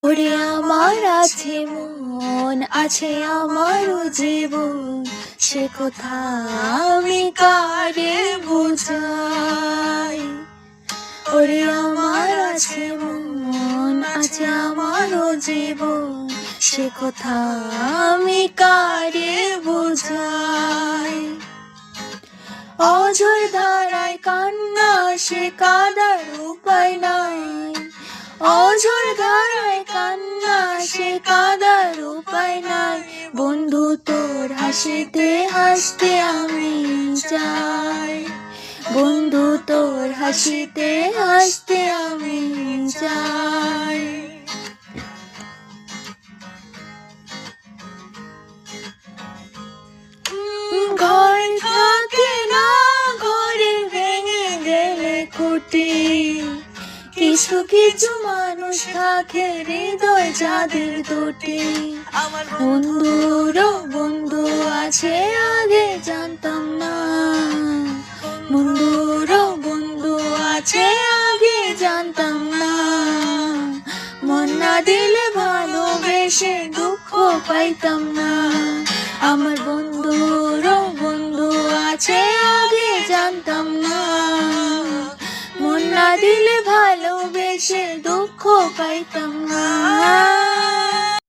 ওরে আমার আছে মন, আছে আমারও জীবন, সে কথা আমি কারে বুঝাই। ওরে আমার আছে মন, আছে আমারও জীবন, সে কথা আমি কারে বুঝাই। অঝোর ধারায় কান্না, সে কাদার উপায় নাই। অঝোর ধারায় কান্না, সে কাদার উপায় নাই। বন্ধু তোর হাসিতে হাসতে আমি চাই, বন্ধু তোর হাসিতে হাসতে আমি চাই। ঘর থাকে না, ঘরে ভেঙে গেলে খুঁটি, কিছু কিছু মানুষ থাকে হৃদয় যাদের দুটি। বন্ধুরও বন্ধু আছে আগে জানতাম না, বন্ধুরও বন্ধু আছে আগে জানতাম না। মন না দিলে ভালোবেসে দুঃখ পাইতাম না। আমার বন্ধুরও বন্ধু আছে আগে জানতাম না, মন না দিলে ভালোবেসে দুঃখ পাইতাম না।